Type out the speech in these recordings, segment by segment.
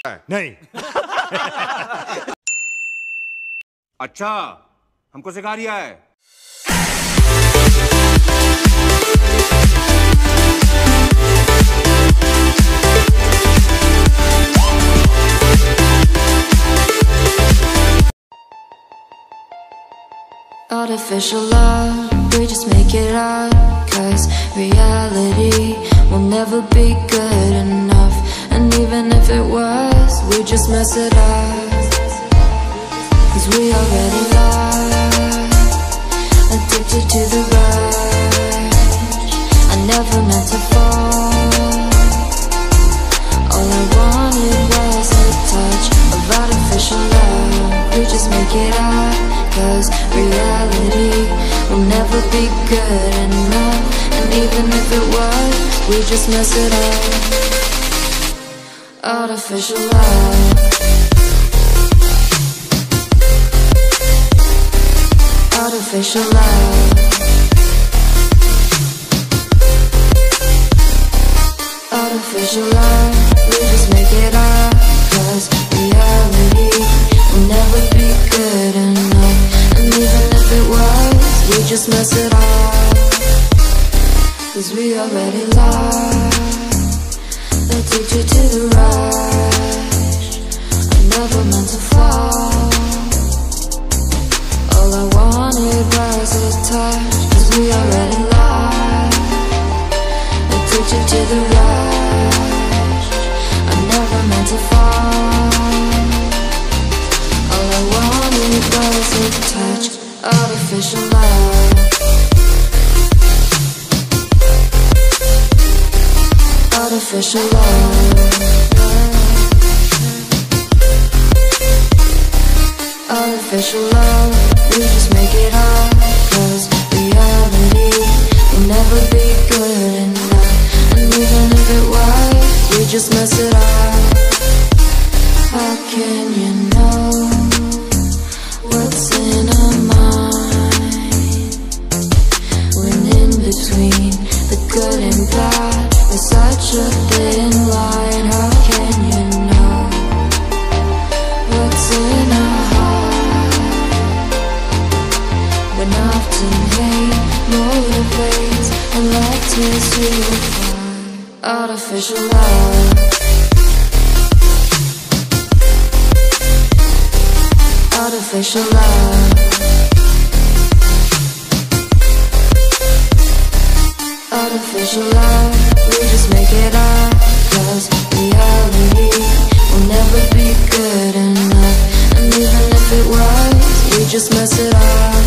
नहीं। अच्छा, हमको सिखा रिया है। Artificial love, we just make it up, 'cause reality will never be good enough. And even if it was, we just mess it up, 'cause we already lost, addicted to the rush. I never meant to fall. All I wanted was a touch of artificial love. We just make it up, 'cause reality will never be good enough. And even if it was, we just mess it up. Artificial love, artificial love, artificial love. We just make it up, 'cause reality will never be good enough. And even if it was, we just mess it up, 'cause we already lost, addicted to the rush. I never meant to fall. All I wanted was a touch, 'cause we already lost, addicted to the rush. I never meant to fall. All I wanted was a touch, artificial love, artificial love, artificial love. We just make it up, 'cause reality will never be good enough. And even if it was, we just mess it up. How can you know what's in our mind, when in between the good and bad there's such a thin line? How can you know what's in our heart, when often hate motivates and love tears you apart? Artificial love, artificial love, artificial love. We just make it up, 'cause reality will never be good enough. And even if it was, we just mess it up.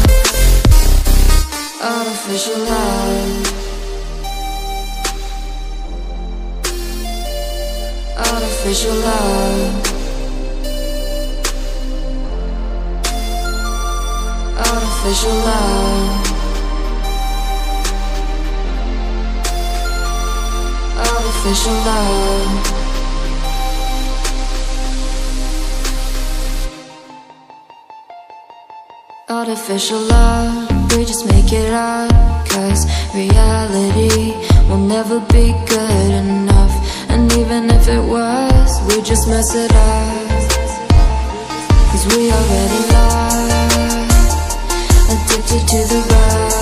Artificial love, artificial love, artificial love, artificial love. Artificial love, we just make it up, 'cause reality will never be good enough. And even if it was, we just mess it up, 'cause we already lost, addicted to the rush.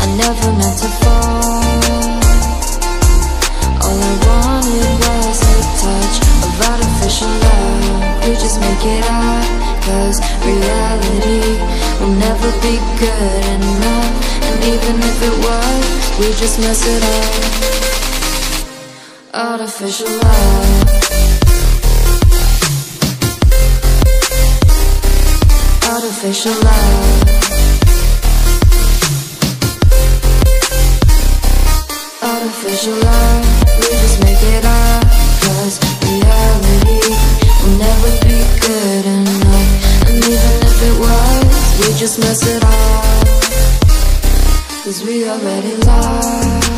I never meant to fall. All I wanted was a touch of artificial love. We just make it up, 'cause reality will never be good enough. And even if it was, we just mess it up. Artificial love, artificial love, artificial love. We just make it up, 'cause reality will never be good enough. And even if it was, we just mess it up, 'cause we already lost,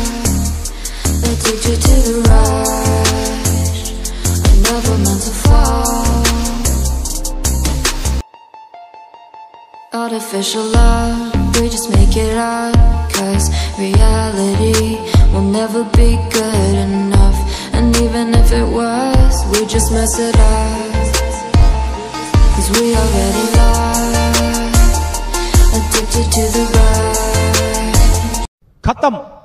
addicted to the rush. I never meant to fall. Artificial love, we just make it up, 'cause reality will never be good enough. And even if it was, we we just mess it up. 'Cause we already lost, addicted to the ride. खत्म.